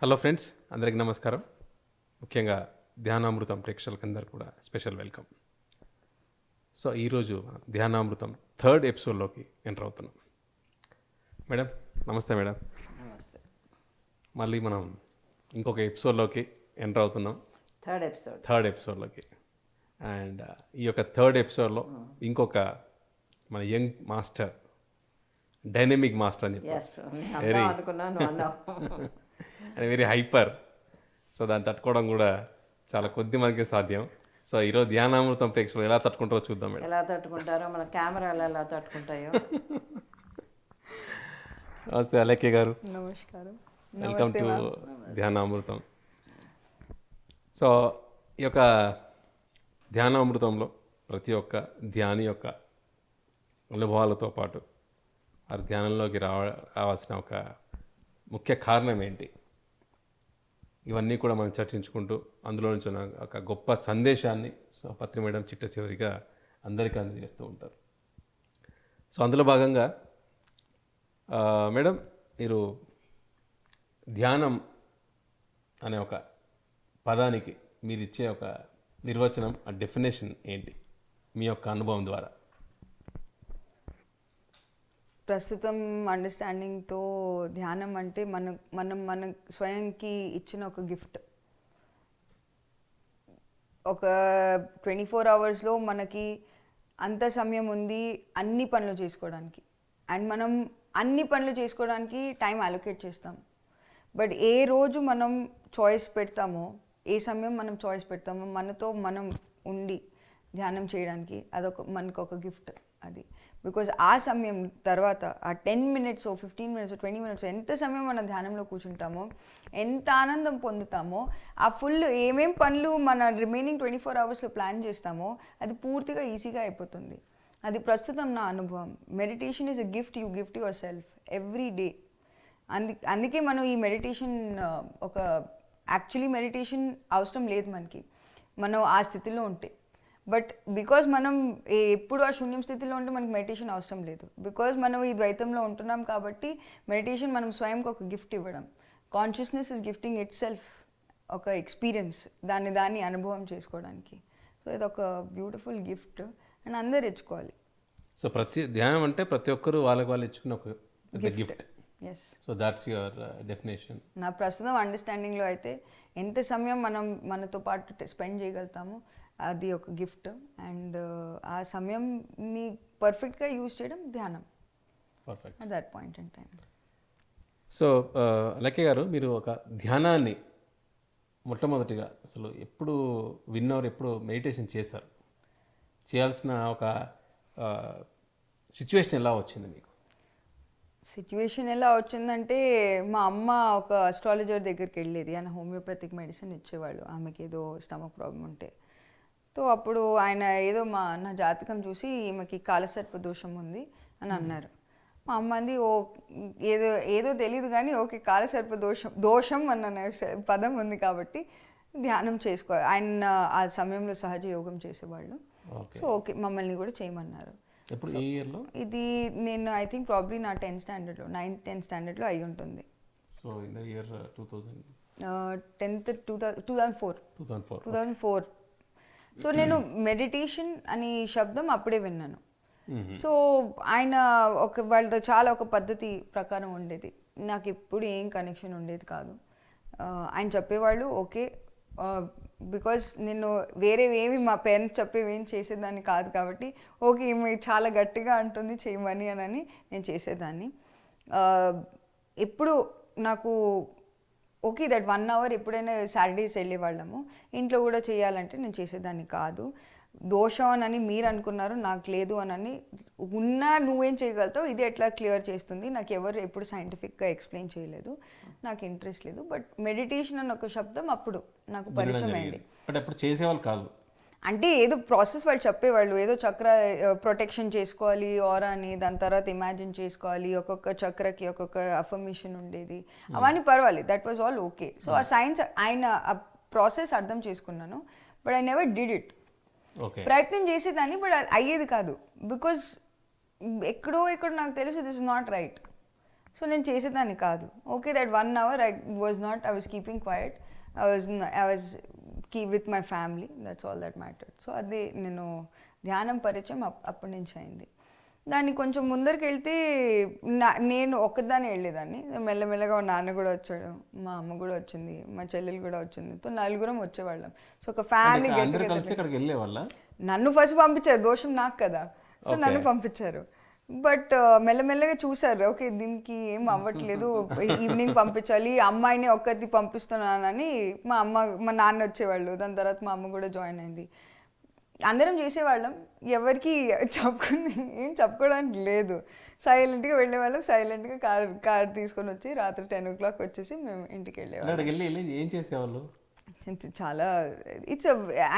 Hello friends, అందరికి నమస్కారం. ముఖ్యంగా ధ్యానామృతం ప్రేక్షకులందరూ కూడా స్పెషల్ వెల్కమ్. సో ఈరోజు మనం ధ్యానామృతం థర్డ్ ఎపిసోడ్లోకి ఎంటర్ అవుతున్నాం. మేడం నమస్తే. మేడం నమస్తే. మళ్ళీ మనం ఇంకొక ఎపిసోడ్లోకి ఎంటర్ అవుతున్నాం, థర్డ్ ఎపిసోడ్లోకి. అండ్ ఈ యొక్క థర్డ్ ఎపిసోడ్లో ఇంకొక మన యంగ్ మాస్టర్, డైనమిక్ మాస్టర్ అని చెప్పి అండ్ వెరీ హైపర్. సో దాన్ని తట్టుకోవడం కూడా చాలా కొద్ది మందికి సాధ్యం. సో ఈరోజు ధ్యానామృతం ప్రేక్షకులు ఎలా తట్టుకుంటారో చూద్దాం మేడం. ఎలా తట్టుకుంటారో, మన కెమెరాలు ఎలా తట్టుకుంటాయో. నమస్తే అలేఖ్య గారు. నమస్కారం. Welcome to ధ్యానామృతం. సో ఈ యొక్క ధ్యానామృతంలో ప్రతి ఒక్క ధ్యాని యొక్క అనుభవాలతో పాటు వారి ధ్యానంలోకి రావాల్సిన ఒక ముఖ్య కారణం ఏంటి, ఇవన్నీ కూడా మనం చర్చించుకుంటూ అందులో నుంచి ఉన్న ఒక గొప్ప సందేశాన్ని సో పత్రి మేడం చిట్ట చివరిగా అందరికీ అందజేస్తూ ఉంటారు. సో అందులో భాగంగా మేడం, మీరు ధ్యానం అనే ఒక పదానికి మీరు ఇచ్చే ఒక నిర్వచనం, ఆ డెఫినేషన్ ఏంటి మీ యొక్క అనుభవం ద్వారా? ప్రస్తుతం అండర్స్టాండింగ్తో ధ్యానం అంటే మన స్వయంకి ఇచ్చిన ఒక గిఫ్ట్. ఒక 24 అవర్స్లో మనకి అంత సమయం ఉంది అన్ని పనులు చేసుకోవడానికి. అండ్ మనం అన్ని పనులు చేసుకోవడానికి టైం అలొకేట్ చేస్తాం. బట్ ఏ రోజు మనం చాయిస్ పెడతామో, ఏ సమయం మనం చాయిస్ పెడతామో మనతో మనం ఉండి ధ్యానం చేయడానికి, మనకు ఒక గిఫ్ట్ అది. బికాజ్ ఆ సమయం తర్వాత ఆ 10 మినిట్స్ 15 మినిట్స్ 20 మినిట్స్ ఎంత సమయం మన ధ్యానంలో కూర్చుంటామో, ఎంత ఆనందం పొందుతామో, ఆ ఫుల్ ఏమేం పనులు మన రిమైనింగ్ 24 అవర్స్లో ప్లాన్ చేస్తామో అది పూర్తిగా ఈజీగా అయిపోతుంది. అది ప్రస్తుతం నా అనుభవం. Meditation is a gift you gift your self every day. అందుకే మనం ఈ మెడిటేషన్ యాక్చువల్లీ మెడిటేషన్ అవసరం లేదు మనకి, మనం ఆ స్థితిలో ఉంటే. బట్ బికాజ్ మనం ఎప్పుడు ఆ శూన్యం స్థితిలో ఉంటే మనకి మెడిటేషన్ అవసరం లేదు. బికాజ్ మనం ఈ ద్వైతంలో ఉంటున్నాం కాబట్టి మెడిటేషన్ మనం స్వయంకి ఒక గిఫ్ట్ ఇవ్వడం. Consciousness is gifting it self ఒక ఎక్స్పీరియన్స్, దాన్ని అనుభవం చేసుకోవడానికి. సో ఇది ఒక బ్యూటిఫుల్ గిఫ్ట్ అండ్ అందరు ఇచ్చుకోవాలి. సో ధ్యానం అంటే ప్రతి ఒక్కరు వాళ్ళకి వాళ్ళు ఇచ్చుకున్న ఒక gift. Yes. So that's your definition. నా ప్రస్తుతం అండర్స్టాండింగ్లో అయితే ఎంత సమయం మనం మనతో పాటు స్పెండ్ చేయగలుగుతామో అది ఒక గిఫ్ట్. అండ్ ఆ సమయంని పర్ఫెక్ట్గా యూజ్ చేయడం ధ్యానం. Perfect. At that point in time. So lucky గారు, మీరు ఒక ధ్యానాన్ని మొట్టమొదటిగా అసలు ఎప్పుడు విన్నవారు, ఎప్పుడు మెడిటేషన్ చేశారు, చేయాల్సిన ఒక సిచ్యువేషన్ ఎలా వచ్చింది మీకు? సిచ్యువేషన్ ఎలా వచ్చిందంటే, మా అమ్మ ఒక అస్ట్రాలజర్ దగ్గరికి వెళ్ళేది. ఆయన హోమియోపతిక్ మెడిసిన్ ఇచ్చేవాళ్ళు ఆమెకి ఏదో స్టమక్ ప్రాబ్లం ఉంటే. సో అప్పుడు ఆయన ఏదో నా జాతకం చూసి ఈమెకి కాలసర్ప దోషం ఉంది అని అన్నారు. మా అమ్మ అంది, ఏదో తెలియదు కానీ ఓకే కాలసర్ప దోషం అన్న పదం ఉంది కాబట్టి ధ్యానం చేసుకోవాలి. ఆయన ఆ సమయంలో సహజ యోగం చేసేవాళ్ళు. సో ఓకే మమ్మల్ని కూడా చేయమన్నారు. ఎప్పుడు ఏ ఇయర్లో ఇది? నేను ఐ థింక్ ప్రాబ్లీ నా 10th స్టాండర్డ్లో 9th 10th స్టాండర్డ్లో అయి ఉంటుంది. So in the year 2004. So నేను మెడిటేషన్ అని శబ్దం అప్పుడే విన్నాను. సో ఆయన వాళ్ళతో చాలా ఒక పద్ధతి ప్రకారం ఉండేది. నాకు ఎప్పుడు ఏం కనెక్షన్ ఉండేది కాదు. ఆయన చెప్పేవాళ్ళు ఓకే, బికాజ్ నేను వేరేవేమి మా పేరెంట్స్ చెప్పేవి ఏం చేసేదాన్ని కాదు కాబట్టి ఓకే ఈమె చాలా గట్టిగా అంటుంది చేయమని అని నేను చేసేదాన్ని. ఎప్పుడు నాకు ఓకే దట్ 1 అవర్ ఎప్పుడైనా సాటర్డేస్ వెళ్ళేవాళ్ళము, ఇంట్లో కూడా చేయాలంటే నేను చేసేదాన్ని కాదు. దోషం అని మీరు అనుకున్నారు, నాకు లేదు అని ఉన్నా నువ్వేం చేయగలుగుతావు, ఇది ఎట్లా క్లియర్ చేస్తుంది, నాకు ఎవరు ఎప్పుడు సైంటిఫిక్గా ఎక్స్ప్లెయిన్ చేయలేదు, నాకు ఇంట్రెస్ట్ లేదు. బట్ మెడిటేషన్ అని ఒక శబ్దం అప్పుడు నాకు పరిచయం అయింది. బట్ అప్పుడు చేసేవాళ్ళు కాదు, అంటే ఏదో ప్రాసెస్ వాళ్ళు చెప్పేవాళ్ళు, ఏదో చక్ర ప్రొటెక్షన్ చేసుకోవాలి ఆరా అని, దాని తర్వాత ఇమాజిన్ చేసుకోవాలి, ఒక్కొక్క చక్రకి ఒక్కొక్క అఫర్మేషన్ ఉండేది, అవన్నీ పర్వాలేదు, that was all okay. So ఆ సైన్స్ ఆయన ఆ ప్రాసెస్ అర్థం చేసుకున్నాను. But I never did it. ప్రయత్నం చేసేదాన్ని బట్ అయ్యేది కాదు. బికాజ్ ఎక్కడో నాకు తెలుసు this is not right. So నేను చేసేదాన్ని కాదు. Okay, that 1 hour I was keeping quiet. I was with my family. That's all that mattered. So అది నేను ధ్యానం పరిచయం అప్పటి నుంచి అయింది. దాన్ని కొంచెం ముందరికి వెళ్తే నేను ఒక్కదాన్ని వెళ్ళేదాన్ని. మెల్లమెల్లగా మా నాన్న కూడా వచ్చాడు, మా అమ్మ కూడా వచ్చింది, మా చెల్లెలు కూడా వచ్చింది. సో నలుగురం వచ్చేవాళ్ళం. సో ఒక ఫ్యామిలీ అక్కడికి వెళ్ళే వాళ్ళ. నన్ను ఫస్ట్ పంపించారు, దోషం నాకు కదా, సో నన్ను పంపించారు. బట్ మెల్లమెల్లగా చూసారు, ఓకే దీనికి ఏం అవ్వట్లేదు, ఈవినింగ్ పంపించాలి, అమ్మాయిని ఒక్కటి పంపిస్తున్నానని మా నాన్న వచ్చేవాళ్ళు. దాని తర్వాత మా అమ్మ కూడా జాయిన్ అయింది. అందరం చేసేవాళ్ళం, ఎవరికి ఏం చెప్పుకోవడానికి లేదు. సైలెంట్గా వెళ్ళేవాళ్ళం, సైలెంట్గా కార్ తీసుకొని వచ్చి రాత్రి 10 o'clock వచ్చేసి మేము ఇంటికి వెళ్ళేవాళ్ళం. ఏం చేసేవాళ్ళు? చాలా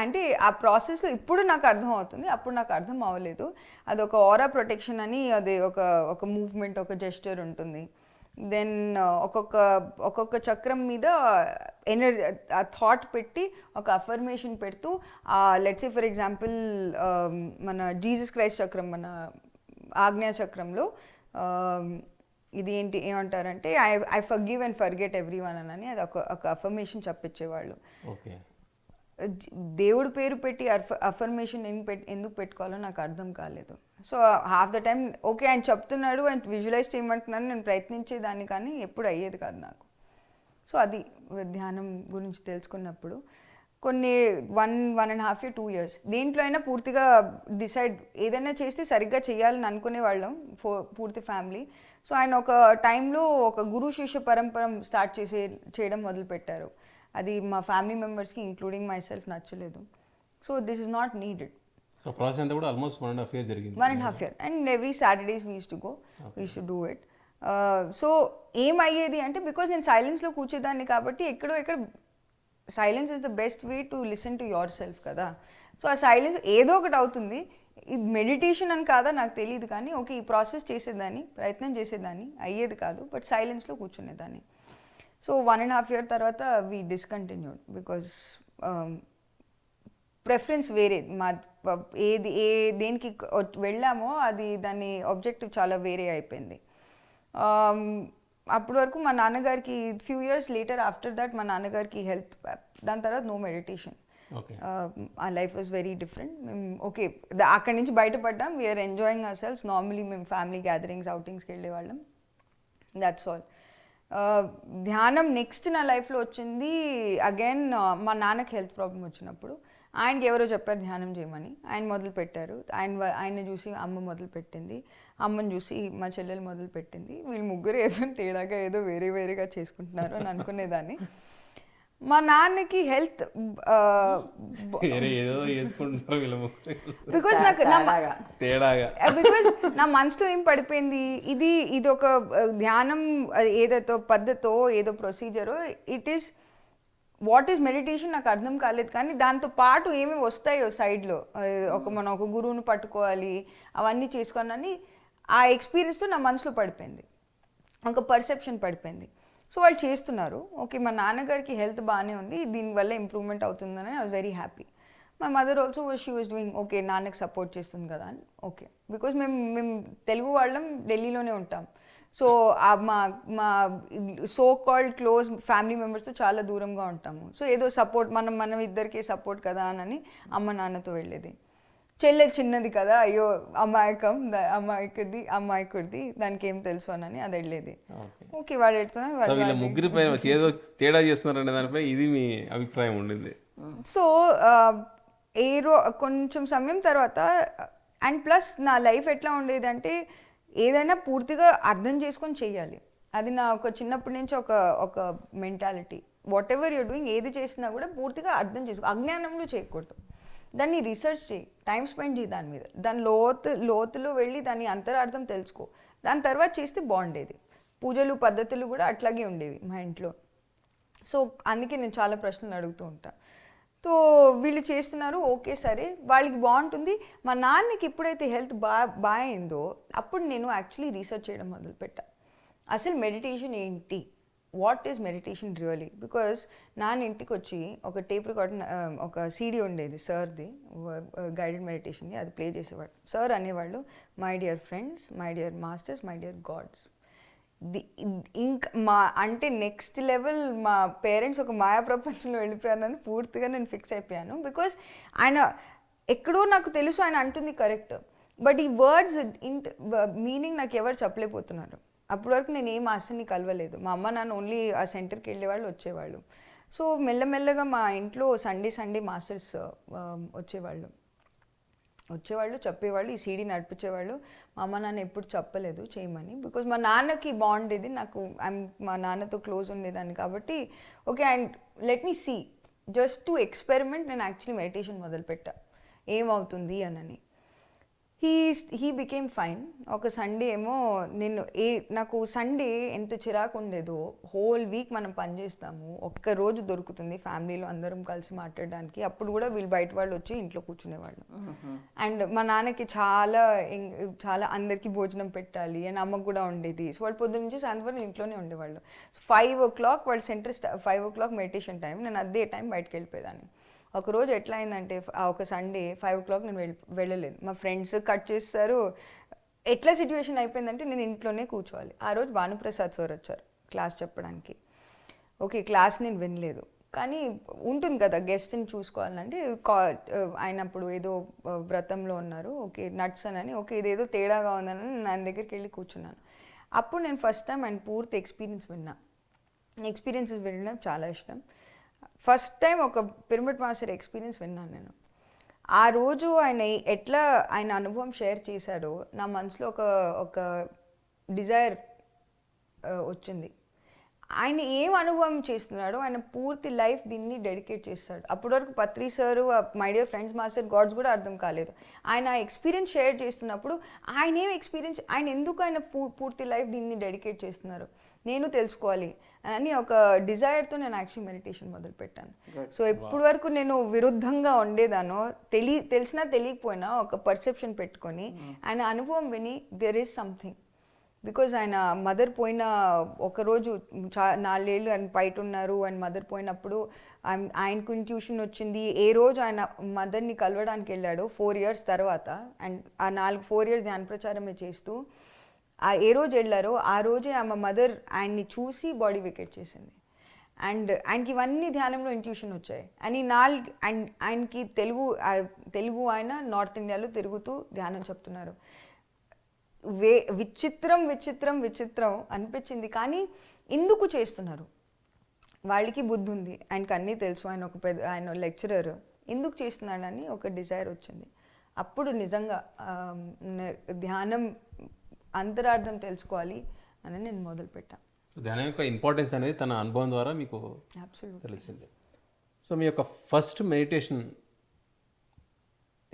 అంటే ఆ ప్రాసెస్లో ఇప్పుడు నాకు అర్థం అవుతుంది, అప్పుడు నాకు అర్థం అవ్వలేదు. అది ఒక ఆరా ప్రొటెక్షన్ అని, అది ఒక మూవ్మెంట్, ఒక జెస్చర్ ఉంటుంది. దెన్ ఒక్కొక్క చక్రం మీద ఎనర్జీ, ఆ థాట్ పెట్టి ఒక అఫర్మేషన్ పెడుతూ, లెట్స్ సే ఫర్ ఎగ్జాంపుల్ మన జీసస్ క్రైస్ట్ చక్రం, మన ఆజ్ఞా చక్రంలో ఇది ఏమంటారంటే I forgive and forget everyone అని, అది ఒక అఫర్మేషన్ చెప్పించేవాళ్ళు. దేవుడి పేరు పెట్టి అఫర్మేషన్ ఎందుకు పెట్టుకోవాలో నాకు అర్థం కాలేదు. So half the time okay ఆయన చెప్తున్నాడు, ఆయన విజువలైజ్ చేయమంటున్నాను, నేను ప్రయత్నించేదాన్ని, కానీ ఎప్పుడు అయ్యేది కాదు నాకు. సో అది ధ్యానం గురించి తెలుసుకున్నప్పుడు కొన్ని 1.5 years 2 years దేంట్లో అయినా పూర్తిగా డిసైడ్, ఏదైనా చేస్తే సరిగ్గా చేయాలని అనుకునే వాళ్ళం పూర్తి ఫ్యామిలీ. సో ఆయన ఒక టైంలో ఒక గురు శిష్య పరంపర స్టార్ట్ చేయడం మొదలుపెట్టారు. అది మా ఫ్యామిలీ మెంబర్స్కి ఇంక్లూడింగ్ మై సెల్ఫ్ నచ్చలేదు. So this is not needed. So process అంతా కూడా ఆల్మోస్ట్ 1.5 years జరిగింది. 1.5 years and every Saturdays we use to go, we use to do it. So ఏమయ్యేది అంటే, బికాజ్ నేను సైలెన్స్లో కూర్చేదాన్ని కాబట్టి ఎక్కడ silence is the best way to listen to yourself కదా. సో ఆ సైలెన్స్ ఏదో ఒకటి అవుతుంది, ఇది మెడిటేషన్ అని కాదా నాకు తెలియదు, కానీ ఓకే ఈ ప్రాసెస్ చేసేదాన్ని, ప్రయత్నం చేసేదాన్ని, అయ్యేది కాదు, బట్ సైలెన్స్లో కూర్చునేదాన్ని. సో 1.5 years తర్వాత వీ డిస్కంటిన్యూడ్, బికాజ్ ప్రెఫరెన్స్ వేరే, మా దేనికి వెళ్ళామో అది దాని ఆబ్జెక్టివ్ చాలా వేరే అయిపోయింది. అప్పటి వరకు మా నాన్నగారికి few years later after that మా నాన్నగారికి హెల్త్, దాని తర్వాత నో మెడిటేషన్. ఆ లైఫ్ వాజ్ వెరీ డిఫరెంట్. మేము ఓకే అక్కడి నుంచి బయటపడ్డాం, we're enjoying ourselves. Normally మేము ఫ్యామిలీ గ్యాదరింగ్స్, అవుటింగ్స్కి వెళ్ళేవాళ్ళం, దట్స్ ఆల్. ధ్యానం నెక్స్ట్ నా లైఫ్లో వచ్చింది అగైన్ మా నాన్నకి హెల్త్ ప్రాబ్లం వచ్చినప్పుడు. ఆయనకి ఎవరో చెప్పారు ధ్యానం చేయమని, ఆయన మొదలుపెట్టారు. ఆయన్ని చూసి అమ్మ మొదలుపెట్టింది, అమ్మని చూసి మా చెల్లెలు మొదలుపెట్టింది. వీళ్ళు ముగ్గురు ఏదో తేడాగా ఏదో వేరేగా చేసుకుంటున్నారు అని అనుకునేదాన్ని. మా నాన్నకి హెల్త్ బికాజ్ నా మనసులో ఏం పడిపోయింది, ఇది ఒక ధ్యానం ఏదో పద్ధతో ఏదో ప్రొసీజరో, it is what is meditation నాకు అర్థం కాలేదు. కానీ దాంతో పాటు ఏమేమి వస్తాయో సైడ్లో, మనం ఒక గురువుని పట్టుకోవాలి, అవన్నీ చేసుకోవాలని ఆ ఎక్స్పీరియన్స్తో నా మనసులో పడిపోయింది, ఒక పర్సెప్షన్ పడిపోయింది. సో వాళ్ళు చేస్తున్నారు, ఓకే మా నాన్నగారికి హెల్త్ బాగానే ఉంది, దీనివల్ల ఇంప్రూవ్మెంట్ అవుతుందని I was very happy. My mother also she was doing okay, నాన్నకి సపోర్ట్ చేస్తుంది కదా అని. ఓకే, బికాజ్ మేము తెలుగు వాళ్ళం ఢిల్లీలోనే ఉంటాం. సో మా సో కాల్డ్ క్లోజ్ ఫ్యామిలీ మెంబర్స్తో చాలా దూరంగా ఉంటాము. సో ఏదో సపోర్ట్, మనం ఇద్దరికే సపోర్ట్ కదా అని అమ్మ నాన్నతో వెళ్ళేది. చెల్లె చిన్నది కదా, అయ్యో అమ్మాయికుడిది దానికి ఏం తెలుసు అని అది వెళ్ళేది. ఓకే వాళ్ళు ఎడుతున్నారు, ముగ్గురి ఏదో తేడా చేస్తున్నారనే దానిపై ఇది మీ అభిప్రాయం ఉండింది. సో కొంచెం సమయం తర్వాత, అండ్ ప్లస్ నా లైఫ్ ఎట్లా ఉండేది అంటే, ఏదైనా పూర్తిగా అర్థం చేసుకొని చెయ్యాలి. అది నా ఒక చిన్నప్పటి నుంచి ఒక mentality. What ever you're doing, ఏది చేసినా కూడా పూర్తిగా అర్థం చేసుకో, అజ్ఞానంలో చేయకూడదు. దాన్ని రీసెర్చ్ చేయి, టైం స్పెండ్ చేయి దాని మీద, దాని లోతులో వెళ్ళి దాని అంతరార్థం తెలుసుకో, దాని తర్వాత చేస్తే బాగుండేది. పూజలు పద్ధతులు కూడా అట్లాగే ఉండేవి మా ఇంట్లో. సో అందుకే నేను చాలా ప్రశ్నలు అడుగుతూ ఉంటాను. సో వీళ్ళు చేస్తున్నారు, ఓకే సరే వాళ్ళకి బాగుంటుంది. మా నాన్నకి ఎప్పుడైతే హెల్త్ బాగా అయిందో అప్పుడు నేను యాక్చువల్లీ రీసెర్చ్ చేయడం మొదలుపెట్టా. అసలు మెడిటేషన్ ఏంటి, what is meditation really? Because నాన్న ఇంటికి వచ్చి ఒక టేప్ రికార్డ్, ఒక సీడీ ఉండేది సార్ది, గైడెడ్ మెడిటేషన్ది, అది ప్లే చేసేవాడు. సార్ అనేవాళ్ళు, my dear friends, my dear masters, my dear God's, ఇంకా మా అంటే నెక్స్ట్ లెవెల్ మా పేరెంట్స్ ఒక మాయా ప్రపంచంలో వెళ్ళిపోయానని పూర్తిగా నేను ఫిక్స్ అయిపోయాను. బికాస్ ఆయన ఎక్కడో నాకు తెలుసు ఆయన అంటుంది కరెక్ట్, బట్ ఈ వర్డ్స్ మీనింగ్ నాకు ఎవరు చెప్పలేకపోతున్నారు. అప్పటి వరకు నేను ఏం మాస్టర్ని కలవలేదు. మా అమ్మ నాన్న ఓన్లీ ఆ సెంటర్కి వెళ్ళేవాళ్ళు వచ్చేవాళ్ళు. సో మెల్లమెల్లగా మా ఇంట్లో సండే మాస్టర్స్ వచ్చేవాళ్ళు చెప్పేవాళ్ళు, ఈ సీడీ నడిపించేవాళ్ళు. మా అమ్మ నాన్న ఎప్పుడు చెప్పలేదు చేయమని, బికాజ్ మా నాన్నకి బాండ్ ఇది, నాకు మా నాన్నతో క్లోజ్ ఉండేదాన్ని కాబట్టి okay and let me see just to experiment. నేను యాక్చువల్లీ మెడిటేషన్ మొదలుపెట్టా ఏమవుతుంది అని. He became fine. ఒక సండే ఏమో నాకు సండే ఎంత చిరాకు ఉండేదో, హోల్ వీక్ మనం పనిచేస్తాము, ఒక్క రోజు దొరుకుతుంది ఫ్యామిలీలో అందరం కలిసి మాట్లాడడానికి, అప్పుడు కూడా వీళ్ళు బయట వాళ్ళు వచ్చి ఇంట్లో కూర్చునేవాళ్ళు. అండ్ మా నాన్నకి చాలా అందరికీ భోజనం పెట్టాలి అండ్ అమ్మకు కూడా ఉండేది. సో వాళ్ళు పొద్దున్న నుంచి సాయంత్రం ఇంట్లోనే ఉండేవాళ్ళు. 5 o'clock వాళ్ళ సెంటర్ 5 o'clock మెడిటేషన్ టైం, నేను అదే టైం బయటకు వెళ్ళిపోయేదాన్ని. ఒకరోజు ఎట్లా అయిందంటే ఒక సండే 5 o'clock నేను వెళ్ళలేదు, మా ఫ్రెండ్స్ కట్ చేస్తారు. ఎట్లా సిచ్యువేషన్ అయిపోయిందంటే నేను ఇంట్లోనే కూర్చోవాలి. ఆ రోజు భానుప్రసాద్ సార్ వచ్చారు క్లాస్ చెప్పడానికి. ఓకే క్లాస్ నేను వినలేదు, కానీ ఉంటుంది కదా గెస్ట్ని చూసుకోవాలంటే ఆయన అప్పుడు ఏదో వ్రతంలో ఉన్నారు, ఓకే నట్స్ అని, ఓకే ఇదేదో తేడాగా ఉందని ఆయన దగ్గరికి వెళ్ళి కూర్చున్నాను. అప్పుడు నేను ఫస్ట్ టైం ఆయన పూర్తి ఎక్స్పీరియన్సెస్ వినడం చాలా ఇష్టం. ఫస్ట్ టైం ఒక పిరమిడ్ మాస్టర్ ఎక్స్పీరియన్స్ విన్నాను నేను. ఆ రోజు ఆయన అనుభవం షేర్ చేశాడో నా మనసులో ఒక డిజైర్ వచ్చింది. ఆయన ఏం అనుభవం చేస్తున్నాడో ఆయన పూర్తి లైఫ్ దీన్ని డెడికేట్ చేస్తాడు. అప్పటి వరకు Patri sir, my dear friends master gods కూడా అర్థం కాలేదు. ఆయన ఎక్స్పీరియన్స్ షేర్ చేస్తున్నప్పుడు ఆయన ఎందుకు ఆయన పూర్తి లైఫ్ దీన్ని డెడికేట్ చేస్తున్నారు నేను తెలుసుకోవాలి అని ఒక డిజైర్తో నేను యాక్చువల్లీ మెడిటేషన్ మొదలుపెట్టాను. సో ఎప్పటి వరకు నేను విరుద్ధంగా ఉండేదానో, తెలిసినా తెలియకపోయినా ఒక పర్సెప్షన్ పెట్టుకొని ఆయన అనుభవం విని దెర్ ఈజ్ సంథింగ్. బికాజ్ ఆయన మదర్ పోయిన ఒకరోజు 4 ఏళ్ళు ఆయన బయట ఉన్నారు, ఆయన మదర్ పోయినప్పుడు ఆయనకు ఇంట్యూషన్ వచ్చింది. ఏ రోజు ఆయన మదర్ని కలవడానికి వెళ్ళాడు 4 years తర్వాత, అండ్ ఆ 4 years ధ్యాన ప్రచారమే చేస్తూ ఏ రోజు వెళ్ళారో ఆ రోజే ఆమె మదర్ ఆయన్ని చూసి బాడీ వెకేట్ చేసింది. అండ్ ఆయనకి ఇవన్నీ ధ్యానంలో ఇంట్యూషన్ వచ్చాయి. అని ఆయనకి తెలుగు ఆయన నార్త్ ఇండియాలో తిరుగుతూ ధ్యానం చెప్తున్నారు. విచిత్రం అనిపించింది. కానీ ఎందుకు చేస్తున్నారు? వాళ్ళకి బుద్ధి ఉంది, ఆయనకి అన్నీ తెలుసు, ఆయన లెక్చరర్, ఎందుకు చేస్తున్నాడని ఒక డిజైర్ వచ్చింది. అప్పుడు నిజంగా ధ్యానం అంతరార్థం తెలుసుకోవాలి అని నేను మొదలుపెట్టాను. ధ్యానం యొక్క ఇంపార్టెన్స్ అనేది తన అనుభవం ద్వారా మీకు తెలిసింది. సో మీ యొక్క ఫస్ట్ మెడిటేషన్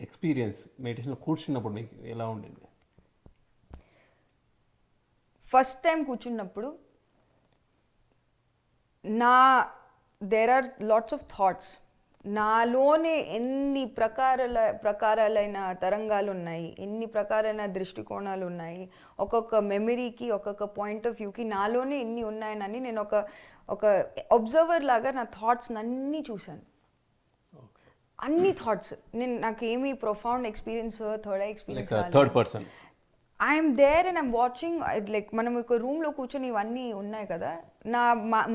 ఎక్స్పీరియన్స్, మెడిటేషన్లో కూర్చున్నప్పుడు మీకు ఎలా ఉండింది? ఫస్ట్ టైం కూర్చున్నప్పుడు there are lots of thoughts. నాలోనే ఎన్ని ప్రకారాలైన తరంగాలు ఉన్నాయి, ఎన్ని ప్రకారైన దృష్టికోణాలు ఉన్నాయి, ఒక్కొక్క మెమరీకి ఒక్కొక్క పాయింట్ ఆఫ్ వ్యూకి నాలోనే ఎన్ని ఉన్నాయని నేను ఒక అబ్జర్వర్ లాగా నా థాట్స్ అన్నీ చూశాను. అన్ని థాట్స్ నాకు ఏమి profound experience, third person I'm there and I'm watching. Like మనం ఒక రూమ్లో కూర్చొని ఇవన్నీ ఉన్నాయి కదా, నా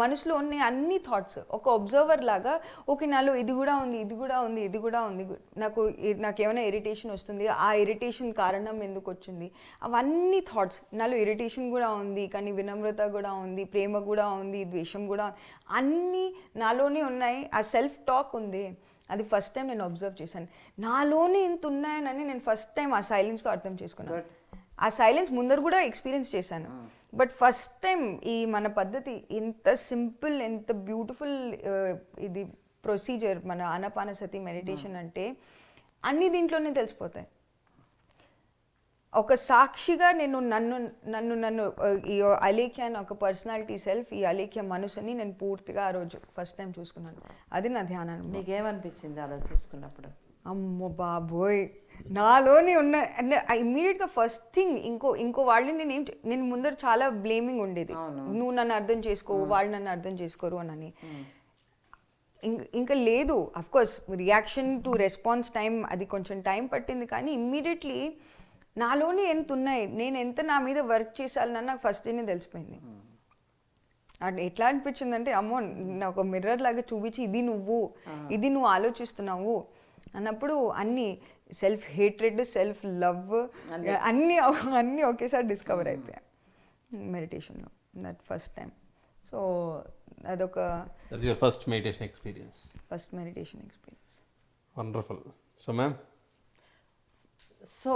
మనసులో ఉన్న అన్ని థాట్స్ ఒక అబ్జర్వర్ లాగా, ఓకే నాలో ఇది కూడా ఉంది, నాకు ఏమైనా ఇరిటేషన్ వస్తుంది, ఆ ఇరిటేషన్ కారణం ఎందుకు వచ్చింది, అవన్నీ థాట్స్. నాలో ఇరిటేషన్ కూడా ఉంది, కానీ వినమ్రత కూడా ఉంది, ప్రేమ కూడా ఉంది, ద్వేషం కూడా, అన్నీ నాలోనే ఉన్నాయి. ఆ సెల్ఫ్ టాక్ ఉంది, అది ఫస్ట్ టైం నేను అబ్జర్వ్ చేశాను. నాలోనే ఇంత ఉన్నాయని నేను ఫస్ట్ టైం ఆ సైలెన్స్తో అర్థం చేసుకున్నాను. ఆ సైలెన్స్ ముందర కూడా ఎక్స్పీరియన్స్ చేశాను, బట్ ఫస్ట్ టైం ఈ మన పద్ధతి ఎంత సింపుల్, ఎంత బ్యూటిఫుల్ ఇది ప్రొసీజర్ మన ఆనాపానసతి మెడిటేషన్ అంటే అన్ని దీంట్లోనే తెలిసిపోతాయి. ఒక సాక్షిగా నేను నన్ను ఈ అలేఖ్యాన్ని, ఒక పర్సనాలిటీ సెల్ఫ్, ఈ అలేఖ్య మనసుని నేను పూర్తిగా ఆ రోజు ఫస్ట్ టైం చూసుకున్నాను. అది నా ధ్యానం. నీకేమనిపించింది అలా చూసుకున్నప్పుడు? అమ్మో బాబోయ్, నాలోనే ఉన్న అంటే ఇమ్మీడియట్గా ఫస్ట్ థింగ్ ఇంకో వాళ్ళని నేను ముందర చాలా బ్లేమింగ్ ఉండేది. నువ్వు నన్ను అర్థం చేసుకో, వాళ్ళు నన్ను అర్థం చేసుకోరు అని. ఇంకా లేదు, of course reaction to response time అది కొంచెం టైం పట్టింది, కానీ ఇమ్మీడియట్లీ నాలోనే ఎంత ఉన్నాయి, నేను ఎంత నా మీద వర్క్ చేసాలని నాకు ఫస్ట్ డేనే తెలిసిపోయింది. అది ఎట్లా అనిపించిందంటే అమ్మో నా ఒక మిర్రర్ లాగా చూపించి ఇది నువ్వు ఆలోచిస్తున్నావు అన్నప్పుడు అన్ని సెల్ఫ్ హేట్రెడ్, సెల్ఫ్ లవ్ అన్నీ ఒకేసారి డిస్కవర్ అయిపోయాయి మెడిటేషన్లో. That first time. సో అదొక first meditation experience. Wonderful. So ma'am, so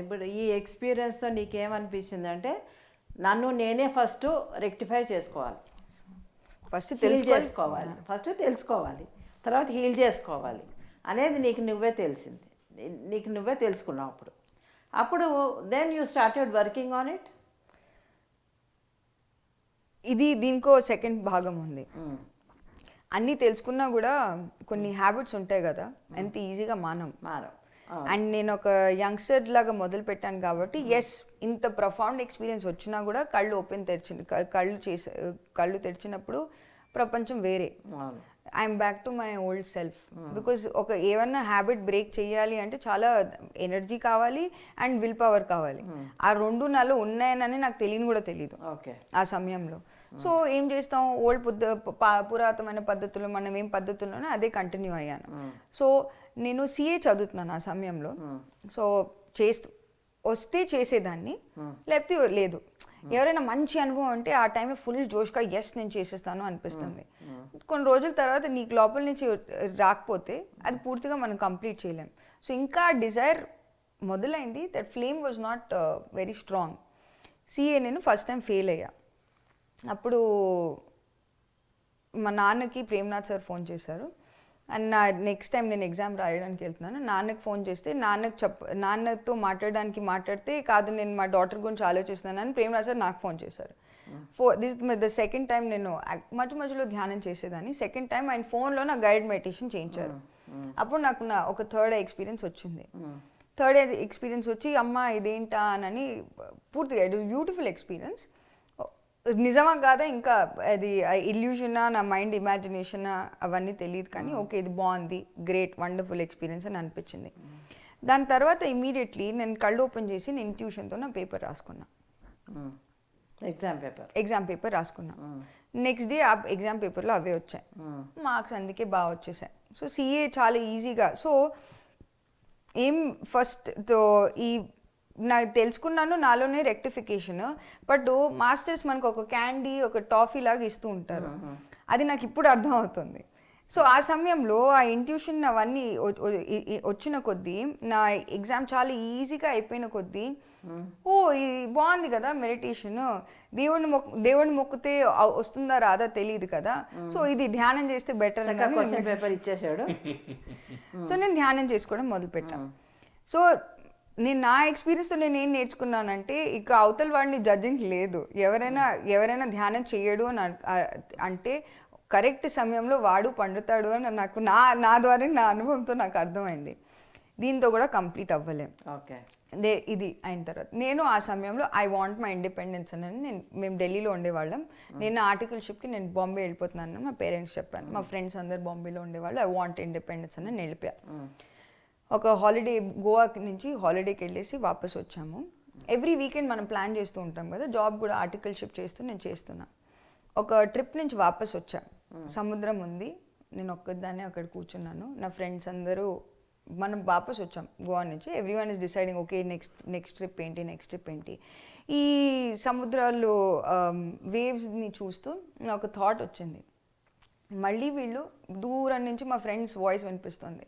ఇప్పుడు ఈ ఎక్స్పీరియన్స్తో నీకేమనిపించింది అంటే నన్ను నేనే ఫస్ట్ రెక్టిఫై చేసుకోవాలి, ఫస్ట్ తెలుసుకోవాలి, తర్వాత హీల్ చేసుకోవాలి అనేది నీకు నువ్వే తెలిసింది, నీకు నువ్వే తెలుసుకున్నావు. అప్పుడు then you started working on it. దీనికో సెకండ్ భాగం ఉంది. అన్నీ తెలుసుకున్నా కూడా కొన్ని హ్యాబిట్స్ ఉంటాయి కదా, ఎంత ఈజీగా మానం. అండ్ నేను ఒక యంగ్స్టర్ లాగా మొదలు పెట్టాను కాబట్టి ఇంత ప్రొఫౌండ్ ఎక్స్పీరియన్స్ వచ్చినా కూడా కళ్ళు తెరిచినప్పుడు ప్రపంచం వేరే. I'm back to my old self. Because ఏమన్నా హ్యాబిట్ బ్రేక్ చేయాలి అంటే చాలా ఎనర్జీ కావాలి అండ్ విల్ పవర్ కావాలి. ఆ రెండు నాలో ఉన్నాయని నాకు కూడా తెలియదు ఆ సమయంలో. సో ఏం చేస్తాం, పురాతనమైన పద్ధతులు మనం ఏం పద్ధతుల్లోనో అదే కంటిన్యూ అయ్యాను. సో నేను సిఏ చదువుతున్నాను ఆ సమయంలో. సో వస్తే చేసేదాన్ని, లేకపోతే లేదు. ఎవరైనా మంచి అనుభవం అంటే ఆ టైంలో ఫుల్ జోష్గా నేను చేసేస్తాను అనిపిస్తుంది. కొన్ని రోజుల తర్వాత నీకు లోపల నుంచి రాకపోతే అది పూర్తిగా మనం కంప్లీట్ చేయలేం. సో ఇంకా డిజైర్ మొదలైంది. That flame was not very strong. CA నేను ఫస్ట్ టైం ఫెయిల్ అయ్యా. అప్పుడు మా నాన్నకి ప్రేమ్నాథ్ సార్ ఫోన్ చేశారు. అండ్ నెక్స్ట్ టైం నేను ఎగ్జామ్ రాయడానికి వెళ్తున్నాను. నాన్నకి ఫోన్ చేస్తే నాన్నతో మాట్లాడితే కాదు నేను మా డాటర్ గురించి ఆలోచిస్తున్నానని ప్రేమ్నాథ్ సార్ నాకు ఫోన్ చేశారు. దిస్ ద సెకండ్ టైం నేను మధ్యలో ధ్యానం చేసేదాన్ని. సెకండ్ టైం ఆయన ఫోన్లో నా గైడ్ మెడిటేషన్ చేయించారు. అప్పుడు నాకు ఒక థర్డ్ ఎక్స్పీరియన్స్ వచ్చింది. వచ్చి అమ్మ ఇదేంటా అని పూర్తిగా ఇట్ వాజ్ బ్యూటిఫుల్ ఎక్స్పీరియన్స్. నిజమా కాదా ఇంకా అది ఇల్యూషనా, నా మైండ్ ఇమాజినేషనా అవన్నీ తెలియదు, కానీ ఓకే ఇది బాగుంది, గ్రేట్, వండర్ఫుల్ ఎక్స్పీరియన్స్ అని అనిపించింది. దాని తర్వాత ఇమీడియట్లీ నేను కళ్ళు ఓపెన్ చేసి నేను ఇంట్యూషన్తో నా పేపర్ రాసుకున్నా, ఎగ్జామ్ పేపర్ రాసుకున్నా. నెక్స్ట్ డే ఆ ఎగ్జామ్ పేపర్లో అవే వచ్చాయి, మార్క్స్ అందుకే బాగా వచ్చేసాయి. సో సిఏ చాలా ఈజీగా. సో నాకు తెలుసుకున్నాను నాలోనే రెక్టిఫికేషన్. బట్ మాస్టర్స్ మనకు ఒక క్యాండీ, ఒక టాఫీ లాగా ఇస్తూ ఉంటారు. అది నాకు ఇప్పుడు అర్థం అవుతుంది. సో ఆ సమయంలో ఆ ఇంట్యూషన్ అవన్నీ వచ్చిన కొద్దీ, నా ఎగ్జామ్ చాలా ఈజీగా అయిపోయిన కొద్దీ, ఇది బాగుంది కదా మెడిటేషన్, దేవుడిని మొక్కితే వస్తుందా రాదా తెలియదు కదా, సో ఇది ధ్యానం చేస్తే బెటర్ పేపర్ ఇచ్చేసాడు. సో నేను ధ్యానం చేసుకోవడం మొదలుపెట్టాను. సో నేను నా ఎక్స్పీరియన్స్తో నేను ఏం నేర్చుకున్నానంటే, ఇక అవతల వాడిని జడ్జింగ్ లేదు. ఎవరైనా ధ్యానం చేయడు అని అంటే కరెక్ట్ సమయంలో వాడు పండుతాడు అని నాకు నా ద్వారా నా అనుభవంతో నాకు అర్థమైంది. దీంతో కూడా కంప్లీట్ అవ్వలేం. ఇది అయిన తర్వాత నేను ఆ సమయంలో ఐ వాంట్ మై ఇండిపెండెన్స్ అని మేము ఢిల్లీలో ఉండేవాళ్ళం. నేను ఆర్టికల్షిప్కి నేను బాంబే వెళ్ళిపోతున్నాను మా పేరెంట్స్ చెప్పాను. మా ఫ్రెండ్స్ అందరు బాంబేలో ఉండేవాళ్ళు. ఐ వాంట్ ఇండిపెండెన్స్ అని నేను వెళ్ళిపోయా. ఒక గోవాకి నుంచి హాలిడేకి వెళ్ళేసి వాపస్ వచ్చాము. ఎవ్రీ వీకెండ్ మనం ప్లాన్ చేస్తూ ఉంటాం కదా, జాబ్ కూడా ఆర్టికల్షిప్ చేస్తూ నేను చేస్తున్నా. ఒక ట్రిప్ నుంచి వాపస్ వచ్చా, సముద్రం ఉంది, నేను ఒక్కదాన్ని అక్కడ కూర్చున్నాను. నా ఫ్రెండ్స్ అందరూ మనం వాపస్ వచ్చాం గోవా నుంచి. Everyone is deciding okay next trip ఏంటి. ఈ సముద్రాలు వేవ్స్ని చూస్తూ నాకు ఒక థాట్ వచ్చింది. మళ్ళీ వీళ్ళు దూరం నుంచి మా ఫ్రెండ్స్ వాయిస్ వినిపిస్తుంది,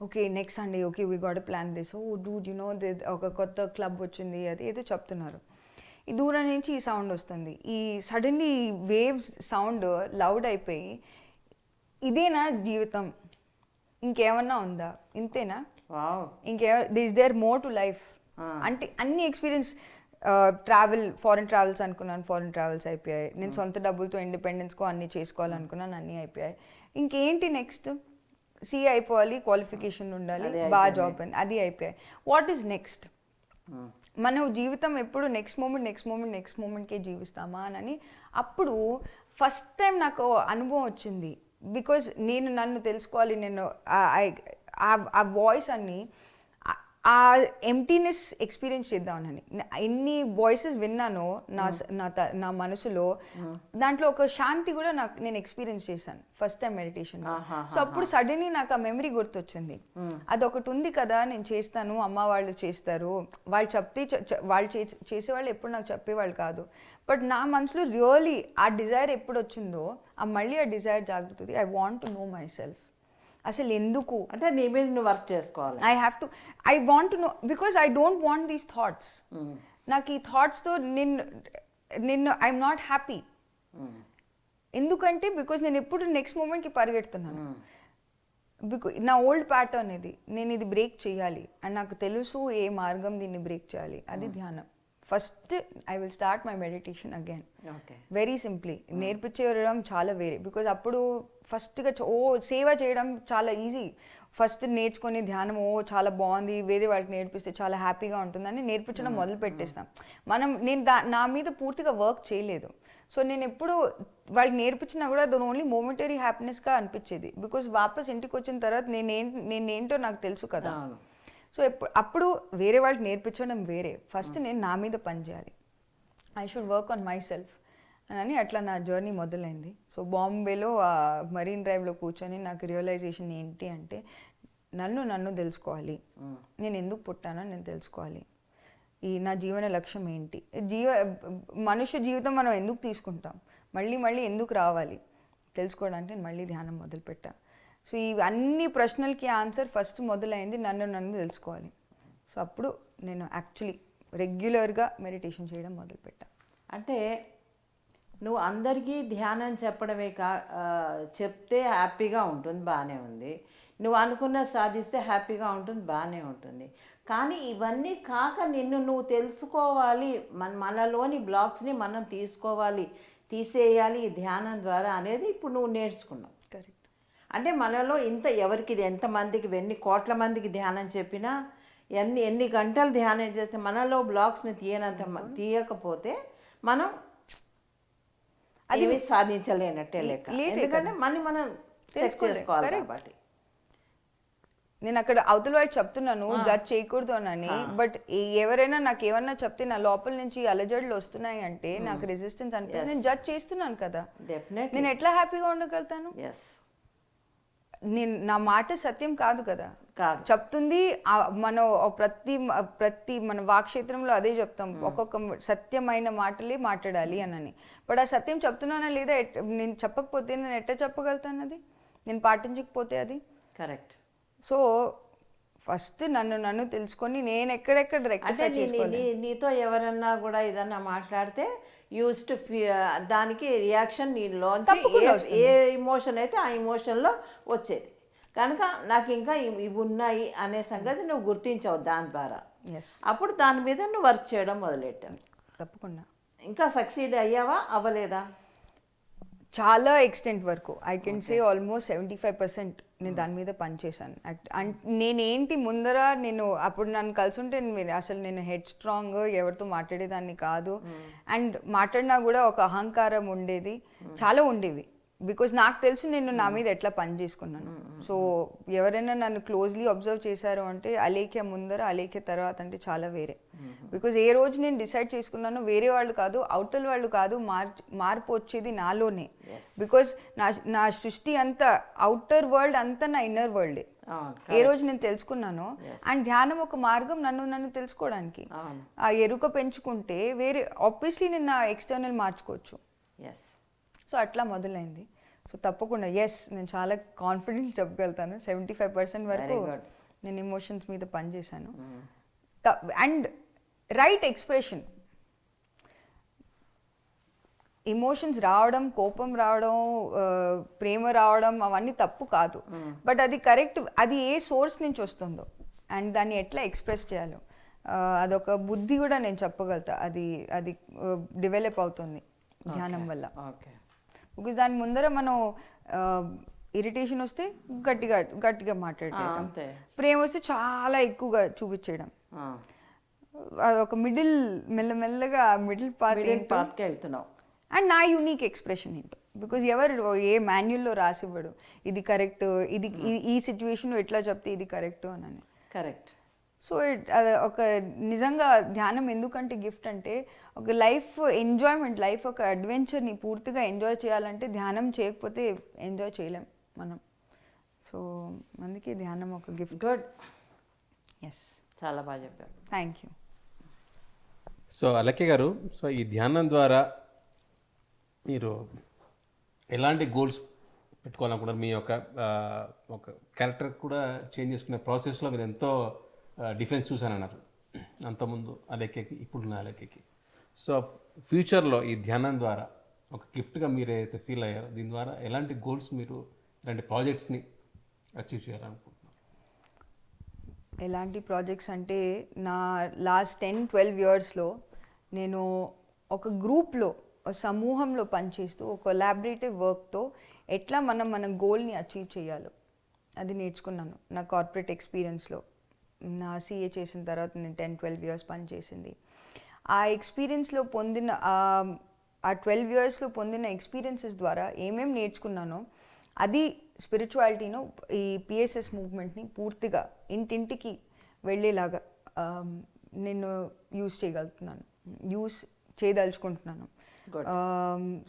okay next Sunday, okay we got plan this, oh dude you know ఒక కొత్త క్లబ్ వచ్చింది, అది ఏదో చెప్తున్నారు. ఈ దూరం నుంచి ఈ సౌండ్ వస్తుంది. ఈ సడన్లీ వేవ్స్ సౌండ్ లౌడ్ అయిపోయి, ఇదేనా జీవితం, ఇంకేమన్నా ఉందా, ఇంతేనా, is there more to life అంటే అన్ని ఎక్స్పీరియన్స్. ఫారెన్ ట్రావెల్స్ అనుకున్నాను, ఫారెన్ ట్రావెల్స్ అయిపోయాయి. నేను సొంత డబ్బులతో ఇండిపెండెన్స్కో అన్నీ చేసుకోవాలనుకున్నాను, అన్నీ అయిపోయాయి. ఇంకేంటి నెక్స్ట్, సిఏ అయిపోవాలి, క్వాలిఫికేషన్ ఉండాలి, బాగా జాబ్ అని, అది అయిపోయాయి. What is next? మన జీవితం ఎప్పుడు నెక్స్ట్ మూమెంట్కే జీవిస్తామా అని అప్పుడు ఫస్ట్ టైం నాకు అనుభవం వచ్చింది. బికాజ్ నేను నన్ను తెలుసుకోవాలి, నేను ఆ వాయిస్ అన్ని ఆ ఎంటీనెస్ ఎక్స్పీరియన్స్ చేద్దామని ఎన్ని వాయిసెస్ విన్నానో నా మనసులో దాంట్లో ఒక శాంతి కూడా నేను ఎక్స్పీరియన్స్ చేశాను ఫస్ట్ టైం మెడిటేషన్. సో అప్పుడు సడన్లీ నాకు ఆ మెమరీ గుర్తొచ్చింది, అదొకటి ఉంది కదా, నేను చేస్తాను, అమ్మ వాళ్ళు చేస్తారు, వాళ్ళు చెప్తే వాళ్ళు చేసేవాళ్ళు ఎప్పుడు నాకు చెప్పేవాళ్ళు కాదు. బట్ నా మనసులో రియల్లీ ఆ డిజైర్ ఎప్పుడు వచ్చిందో మళ్ళీ ఆ డిజైర్ జాగ్రత్తది, I want to know myself. అసలు ఎందుకు అంటే నీ మీద నువ్వు వర్క్ చేసుకోవాలి. I want to know because I don't want these thoughts. నాకు ఈ థాట్స్తో నిన్ను ఐఎమ్ నాట్ హ్యాపీ. ఎందుకంటే బికాజ్ నేను ఎప్పుడు నెక్స్ట్ మూమెంట్కి పరిగెడుతున్నాను. నా ఓల్డ్ ప్యాటర్న్ ఇది, నేను ఇది బ్రేక్ చేయాలి అండ్ నాకు తెలుసు ఏ మార్గం దీన్ని బ్రేక్ చేయాలి, అది ధ్యానం. First I will start my meditation again. Very simply నేర్పించడం చాలా వేరే. బికాజ్ అప్పుడు ఫస్ట్గా సేవ చేయడం చాలా ఈజీ. ఫస్ట్ నేర్చుకొని ధ్యానం చాలా బాగుంది, వేరే వాళ్ళకి నేర్పిస్తే చాలా హ్యాపీగా ఉంటుందని నేర్పించడం మొదలు పెట్టేస్తాం. నేను నా మీద పూర్తిగా వర్క్ చేయలేదు. సో నేను ఎప్పుడు వాళ్ళకి నేర్పించినా కూడా అది ఓన్లీ మోమెంటరీ హ్యాపీనెస్గా అనిపించేది. బికాజ్ వాపస్ ఇంటికి వచ్చిన తర్వాత నేనేంటో నాకు తెలుసు కదా. సో అప్పుడు వేరే వాళ్ళకి నేర్పించడం వేరే, ఫస్ట్ నేను నా మీద పని చేయాలి, I should work on my self అని అట్లా నా జర్నీ మొదలైంది. సో బాంబేలో మరీన్ డ్రైవ్లో కూర్చొని నాకు రియలైజేషన్ ఏంటి అంటే నన్ను తెలుసుకోవాలి, నేను ఎందుకు పుట్టానో నేను తెలుసుకోవాలి, నా జీవన లక్ష్యం ఏంటి, మనుష్య జీవితం మనం ఎందుకు తీసుకుంటాం, మళ్ళీ ఎందుకు రావాలి తెలుసుకోవడానికి నేను మళ్ళీ ధ్యానం మొదలుపెట్టా. సో ఈ అన్ని ప్రశ్నలకి ఆన్సర్ ఫస్ట్ మొదలైంది నన్ను తెలుసుకోవాలి. సో అప్పుడు నేను యాక్చువల్లీ రెగ్యులర్గా మెడిటేషన్ చేయడం మొదలుపెట్టా. అంటే నువ్వు అందరికీ ధ్యానం చెప్పడమే చెప్తే హ్యాపీగా ఉంటుంది, బాగానే ఉంది, నువ్వు అనుకున్న సాధిస్తే హ్యాపీగా ఉంటుంది, బాగానే ఉంటుంది. కానీ ఇవన్నీ కాక నువ్వు తెలుసుకోవాలి, మనలోని బ్లాక్స్ని మనం తీసేయాలి ఈ ధ్యానం ద్వారా అనేది ఇప్పుడు నువ్వు నేర్చుకున్నావు. కరెక్ట్. అంటే మనలో ఎవరికి ఎంతమందికి ఎన్ని కోట్ల మందికి ధ్యానం చెప్పినా ఎన్ని గంటలు ధ్యానం చేస్తే మనలో బ్లాక్స్ని తీయకపోతే మనం అది సాధించలేనట్టే లెక్క. ఎందుకంటే మనం చెక్ చేసుకోవాలి కాబట్టి. నేను అక్కడ అవతల వాళ్ళు చెప్తున్నాను జడ్జ్ చేయకూడదు అని, బట్ ఎవరైనా నాకు ఏమన్నా చెప్తే నా లోపల నుంచి అలజడులు వస్తున్నాయి అంటే నాకు రెసిస్టెన్స్ అనిపిస్తుంది, నేను జడ్జ్ చేస్తున్నాను కదా, నేను ఎట్లా హ్యాపీగా ఉండగలుగుతాను? నా మాట సత్యం కాదు కదా, చెప్తుంది మనం ప్రతి మన వాక్క్షేత్రంలో అదే చెప్తాం, ఒక్కొక్క సత్యమైన మాటలే మాట్లాడాలి అని. బట్ ఆ సత్యం చెప్తున్నానా లేదా నేను చెప్పకపోతే నేను ఎట్లా చెప్పగలుగుతాను, అది నేను పాటించకపోతే అది కరెక్ట్. సో ఫస్ట్ నన్ను తెలుసుకొని నేను ఎక్కడెక్కడ రెక్టిఫై చేసుకోవాలి. నీతో ఎవరన్నా కూడా ఏదన్నా మాట్లాడితే యూస్ టు దానికి రియాక్షన్ నీలోంచి ఏ ఇమోషన్ అయితే ఆ ఇమోషన్లో వచ్చేది కనుక నాకు ఇంకా ఇవి ఉన్నాయి అనే సంగతి నువ్వు గుర్తించావు దాని ద్వారా. అప్పుడు దాని మీద నువ్వు వర్క్ చేయడం మొదలెట్టావు. తప్పకుండా. ఇంకా సక్సీడ్ అయ్యావా అవ్వలేదా? చాలా ఎక్స్టెంట్ వరకు ఐ కెన్ సే ఆల్మోస్ట్ 75% నేను దాని మీద పనిచేశాను. నేనేంటి ముందర అప్పుడు నన్ను కలిసి ఉంటే అసలు నేను హెడ్ స్ట్రాంగ్, ఎవరితో మాట్లాడేదాన్ని కాదు. అండ్ మాట్లాడినా కూడా ఒక అహంకారం ఉండేది, చాలా ఉండేవి. బికాజ్ నాకు తెలుసు నేను నా మీద ఎట్లా పని చేసుకున్నాను. సో ఎవరైనా నన్ను క్లోజ్లీ అబ్జర్వ్ చేశారు అంటే అలేఖ్య ముందర అలేఖ్య తర్వాత అంటే చాలా వేరే. బికాజ్ ఏ రోజు నేను డిసైడ్ చేసుకున్నాను వేరే వాళ్ళు కాదు, అవతల వాళ్ళు కాదు, మార్పు వచ్చేది నాలోనే. బికాజ్ నా సృష్టి అంతా అవుటర్ వరల్డ్ అంతా నా ఇన్నర్ వరల్డే. ఏ రోజు నేను తెలుసుకున్నాను. అండ్ ధ్యానం ఒక మార్గం నన్ను తెలుసుకోవడానికి. ఆ ఎరుక పెంచుకుంటే వేరే ఆబ్వియస్లీ నేను నా ఎక్స్టర్నల్ మార్చుకోవచ్చు. సో అట్లా మొదలైంది. సో తప్పకుండా నేను చాలా కాన్ఫిడెంట్ చెప్పగలుగుతాను. 75% వరకు నేను ఎమోషన్స్ మీద పనిచేశాను. అండ్ రైట్ ఎక్స్ప్రెషన్, ఎమోషన్స్ రావడం, కోపం రావడం, ప్రేమ రావడం అవన్నీ తప్పు కాదు. బట్ అది కరెక్ట్, అది ఏ సోర్స్ నుంచి వస్తుందో అండ్ దాన్ని ఎట్లా ఎక్స్ప్రెస్ చేయాలో అదొక బుద్ధి కూడా నేను చెప్పగలుగుతా. అది డెవలప్ అవుతుంది ధ్యానం వల్ల. బికాజ్ దాని ముందర మనం ఇరిటేషన్ వస్తే గట్టిగా మాట్లాడటం, ప్రేమ వస్తే చాలా ఎక్కువగా చూపించడం, అదొక మెల్లమెల్లగా మిడిల్ పార్ట్కి వెళ్తున్నాం. అండ్ నా యూనిక్ ఎక్స్ప్రెషన్ ఏంటో, బికాజ్ ఎవరు ఏ మాన్యుల్లో రాసివ్వడు ఇది కరెక్ట్, ఇది ఈ సిచ్యువేషన్ ఎట్లా చెప్తే ఇది కరెక్ట్ అని. కరెక్ట్. సో ఒక నిజంగా ధ్యానం ఎందుకంటే గిఫ్ట్ అంటే ఒక లైఫ్ ఎంజాయ్మెంట్, లైఫ్ ఒక అడ్వెంచర్ని పూర్తిగా ఎంజాయ్ చేయాలంటే ధ్యానం చేయకపోతే ఎంజాయ్ చేయలేం మనం. సో అందుకే ధ్యానం ఒక గిఫ్ట్. గుడ్, ఎస్, చాలా బాగా చెప్పారు. Thank you. సో అలకే గారు, సో ఈ ధ్యానం ద్వారా మీరు ఎలాంటి గోల్స్ పెట్టుకోవాలనుకుంటారు? మీ యొక్క ఒక క్యారెక్టర్ కూడా చేంజ్ చేసుకునే ప్రాసెస్లో మీరు ఎంతో డిఫరెన్స్ చూసానన్నారు అంతకుముందు అలకేకి ఇప్పుడున్న అలకేకి. సో ఫ్యూచర్లో ఈ ధ్యానం ద్వారా ఒక గిఫ్ట్గా మీరు ఏదైతే ఫీల్ అయ్యారో దీని ద్వారా ఎలాంటి గోల్స్ మీరు ఇలాంటి ప్రాజెక్ట్స్ని అచీవ్ చేయాలనుకుంటున్నారు? ఎలాంటి ప్రాజెక్ట్స్ అంటే నా లాస్ట్ 10-12 ఇయర్స్లో నేను ఒక గ్రూప్లో, ఒక సమూహంలో పనిచేస్తూ ఒక కొలాబరేటివ్ వర్క్తో ఎట్లా మనం మన గోల్ని అచీవ్ చేయాలో అది నేర్చుకున్నాను నా కార్పొరేట్ ఎక్స్పీరియన్స్లో. నా CA చేసిన తర్వాత నేను 10-12 ఇయర్స్ పనిచేసింది. ఆ ఎక్స్పీరియన్స్లో పొందిన ఆ 12 ఇయర్స్లో పొందిన ఎక్స్పీరియన్సెస్ ద్వారా ఏమేమి నేర్చుకున్నానో అది స్పిరిచువాలిటీను, ఈ PSS మూవ్మెంట్ని పూర్తిగా ఇంటింటికి వెళ్ళేలాగా నేను యూజ్ చేయదలుచుకుంటున్నాను.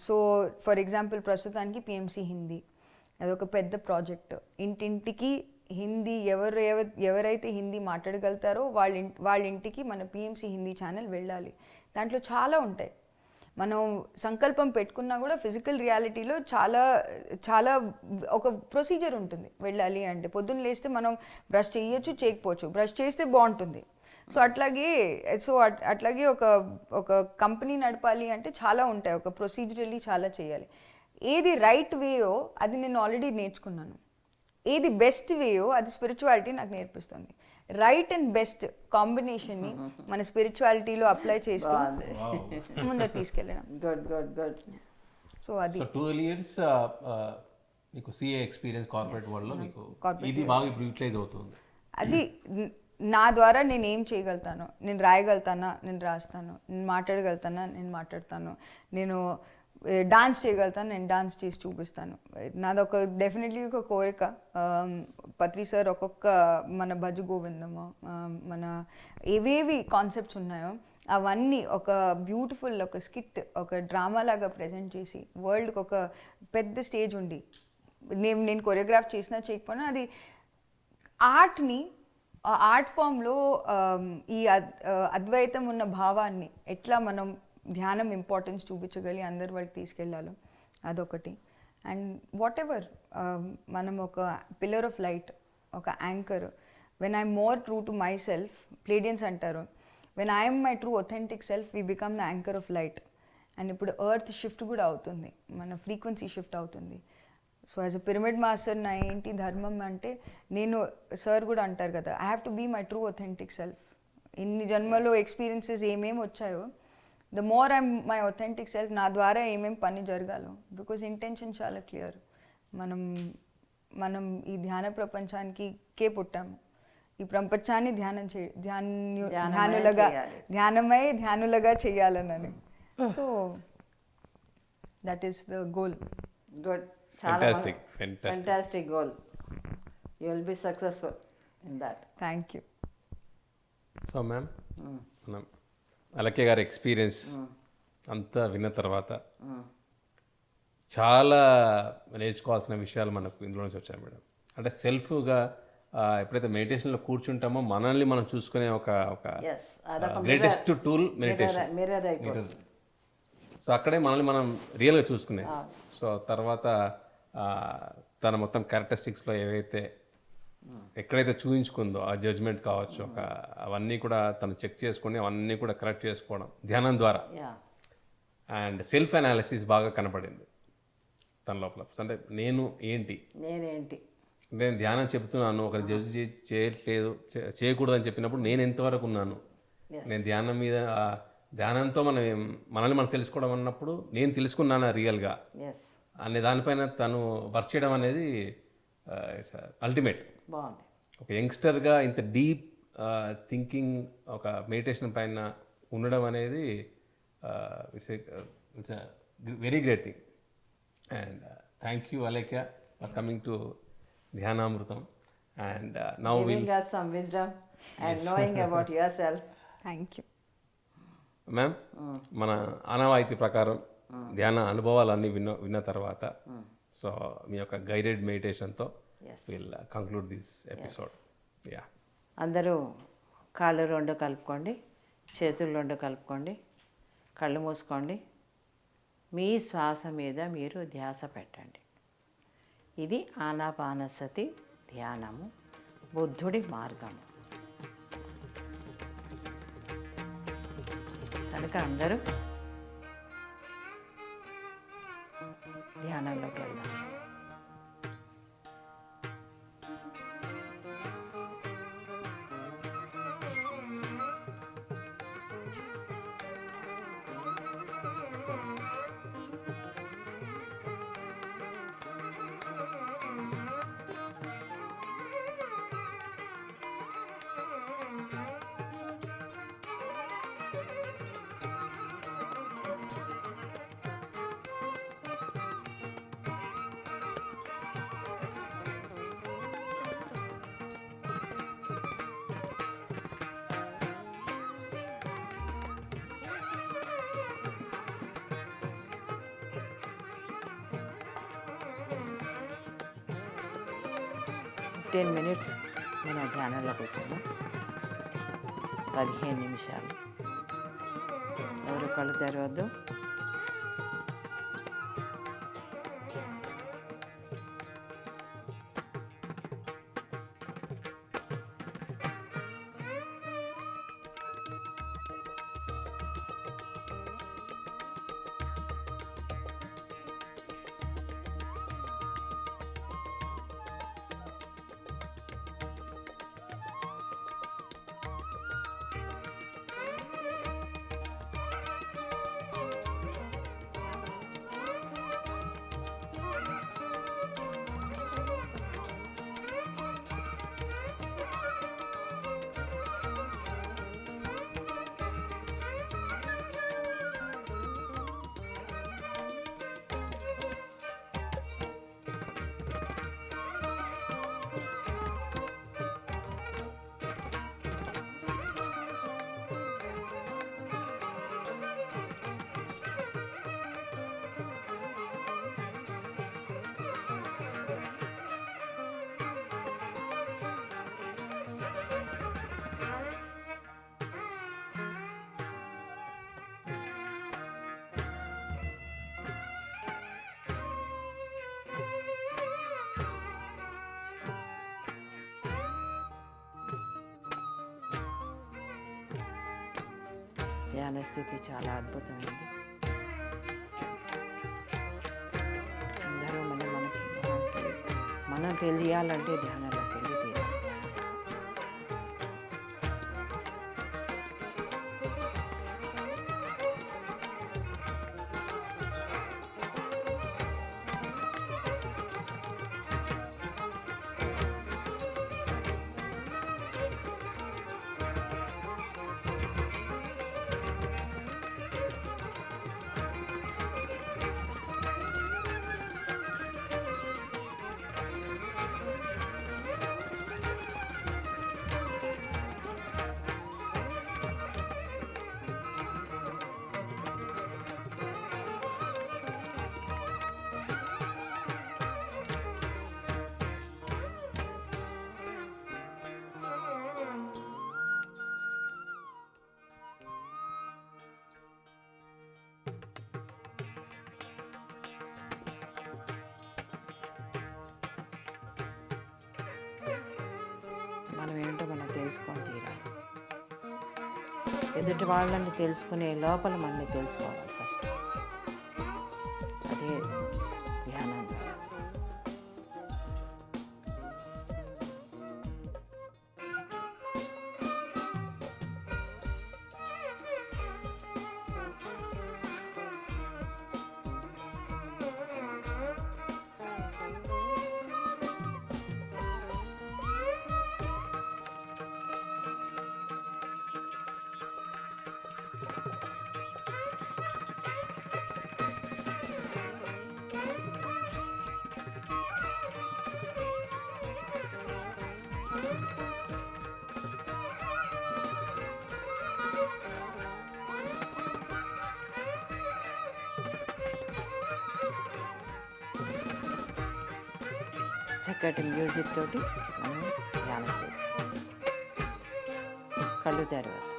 సో ఫర్ ఎగ్జాంపుల్ ప్రస్తుతానికి PMC హిందీ అదొక పెద్ద ప్రాజెక్ట్. ఇంటింటికి హిందీ ఎవరైతే హిందీ మాట్లాడగలుగుతారో వాళ్ళ ఇంటికి మన PMC హిందీ ఛానల్ వెళ్ళాలి. దాంట్లో చాలా ఉంటాయి. మనం సంకల్పం పెట్టుకున్నా కూడా ఫిజికల్ రియాలిటీలో చాలా చాలా ఒక ప్రొసీజర్ ఉంటుంది. వెళ్ళాలి అంటే పొద్దున్న లేస్తే మనం బ్రష్ చేయొచ్చు, చేయకపోవచ్చు. బ్రష్ చేస్తే బాగుంటుంది. సో అట్లాగే ఒక కంపెనీ నడపాలి అంటే చాలా ఉంటాయి. ఒక ప్రొసీజరల్లీ చాలా చేయాలి. ఏది రైట్ వేయో అది నేను ఆల్రెడీ నేర్చుకున్నాను. ఏది బెస్ట్ వేయో అది స్పిరిచువాలిటీ నాకు నేర్పిస్తుంది. రైట్ అండ్ బెస్ట్ కాంబినేషన్ని మన స్పిరిచువాలిటీలో అప్లై చేస్తూ ముందర తీసుకెళ్ళడం. Good good good. సో అది 12 ఇయర్స్ మీకు CA ఎక్స్పీరియన్స్ కార్పొరేట్ వరల్డ్లో మీకు ఇది బాగా ఇప్పుడు యూటిలైజ్ అవుతుంది. అది నా ద్వారా నేను ఏం చేయగలుగుతాను, నేను రాయగలుగుతానా, నేను రాస్తాను. నేను మాట్లాడగలుగుతానా, నేను మాట్లాడతాను. నేను డాన్స్ చేయగలుగుతాను, నేను డాన్స్ చేసి చూపిస్తాను. నాదొక డెఫినెట్లీ ఒక కోరిక. పత్రి సార్ ఒక్కొక్క మన భజ గోవిందము, మన ఏవేవి కాన్సెప్ట్స్ ఉన్నాయో అవన్నీ ఒక బ్యూటిఫుల్ ఒక స్కిట్, ఒక డ్రామా లాగా ప్రజెంట్ చేసి వరల్డ్కి ఒక పెద్ద స్టేజ్ ఉండి నేను కొరియోగ్రాఫ్ చేసినా చేయకపోయినా అది ఆర్ట్ని, ఆర్ట్ ఫామ్లో ఈ అద్వైతం ఉన్న భావాన్ని ఎట్లా మనం ధ్యానం ఇంపార్టెన్స్ చూపించగలి అందరు వాళ్ళకి తీసుకెళ్ళాలి, అదొకటి. అండ్ వాట్ ఎవర్ మనం ఒక పిల్లర్ ఆఫ్ లైట్, ఒక anchor. When I'm more true to myself, Pleiadians అంటారు, when I'm my true authentic self we become the anchor of light. And ఇప్పుడు ఎర్త్ షిఫ్ట్ కూడా అవుతుంది, మన ఫ్రీక్వెన్సీ షిఫ్ట్ అవుతుంది. So as a pyramid master నా ఏంటి ధర్మం అంటే, నేను సార్ కూడా అంటారు కదా, I have to be my true authentic self. ఇన్ని జన్మలో ఎక్స్పీరియన్సెస్ ఏమేమి వచ్చాయో, the more I'm my authentic self, నా ద్వారా ఏమేమి పని జరగాలో. బికాజ్ ఇంటెన్షన్ చాలా క్లియర్. మనం ఈ ధ్యాన ప్రపంచానికి పుట్టాము. ఈ ప్రపంచాన్ని ధ్యానులుగా చేయాలనని. So that is the goal. Good, fantastic goal. You will be successful in that. Thank you. So ma'am, మనం అలకే గారి ఎక్స్పీరియన్స్ అంతా విన్న తర్వాత చాలా నేర్చుకోవాల్సిన విషయాలు మనకు ఇందులో నుంచి వచ్చాయి మేడం. అంటే సెల్ఫ్గా ఎప్పుడైతే మెడిటేషన్లో కూర్చుంటామో మనల్ని మనం చూసుకునే ఒక గ్రేటెస్ట్ టూల్ మెడిటేషన్. సో అక్కడే మనల్ని మనం రియల్గా చూసుకునే. సో తర్వాత తన మొత్తం క్యారెక్టరిస్టిక్స్లో ఏవైతే ఎక్కడైతే చూపించుకుందో ఆ జడ్జ్మెంట్ కావచ్చు, అవన్నీ కూడా తను చెక్ చేసుకుని అవన్నీ కూడా కరెక్ట్ చేసుకోవడం ధ్యానం ద్వారా. అండ్ సెల్ఫ్ అనాలిసిస్ బాగా కనపడింది తన లోపల. అంటే నేనేంటి, నేను ధ్యానం చెప్తున్నాను, ఒకరు జడ్జ్ చేయట్లేదు, చేయకూడదు అని చెప్పినప్పుడు నేను ఎంతవరకు ఉన్నాను, నేను ధ్యానం మీద ధ్యానంతో మనల్ని మనం తెలుసుకోవడం అన్నప్పుడు నేను తెలుసుకున్నాను రియల్గా అనే దానిపైన తను వర్క్ చేయడం అనేది ఇట్స్ అల్టిమేట్. ఒక యంగ్స్టర్గా ఇంత డీప్ థింకింగ్ ఒక మెడిటేషన్ పైన ఉండడం అనేది it's very great thing. And thank you Alekhya for coming to Dhyanamrutham. And now Giving us some wisdom and knowing about yourself. Thank you. Ma'am మన ఆనవాయితీ ప్రకారం ధ్యాన అనుభవాలన్నీ విన్న తర్వాత సో మీ యొక్క గైడెడ్ మెడిటేషన్తో Yes. Will conclude this episode. Yeah అందరూ కాళ్ళు రెండు కలుపుకోండి, చేతులు రెండు కలుపుకోండి, కళ్ళు మూసుకోండి. మీ శ్వాస మీద మీరు ధ్యాస పెట్టండి. ఇది ఆనాపానసతి ధ్యానము, బుద్ధుడి మార్గము. కనుక అందరూ ధ్యానంలోకి వెళ్దాం. మినిట్స్ మనం ధ్యానంలో కూర్చున్నాం. 15 నిమిషాలు. ఎవరు కళ్ళు తెరవద్దు. ధ్యాన స్థితి చాలా అద్భుతమైంది. అందరూ మనం తెలియాలంటే ధ్యానంలోకి వెళ్ళి తీరాలి. మనం ఏంటో మనం తెలుసుకొని తీరాలి. ఎదుటి వాళ్ళని తెలుసుకునే లోపల మనల్ని తెలుసుకోవాలి ఫస్ట్. అదే ధ్యానం. చక్కటి మ్యూజిక్ తోటి మనం ధ్యానం చేద్దాం. కళ్ళు తెరవద్దు.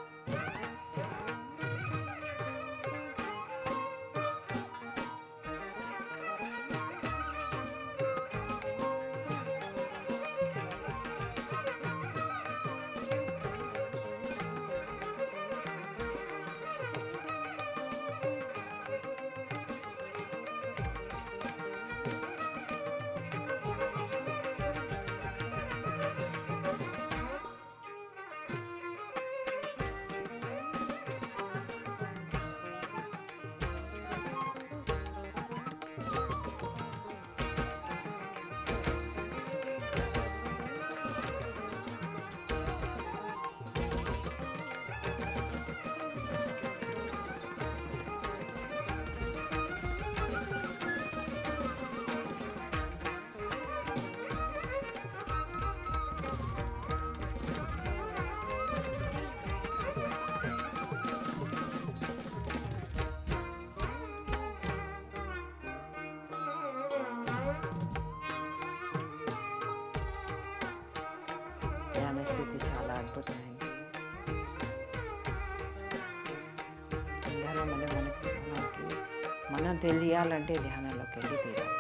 ధ్యాన స్థితి చాలా అద్భుతమైంది. ధ్యానం అంటే మనకి మనం తెలియాలంటే ధ్యానంలోకి వెళ్ళి తీరాలి.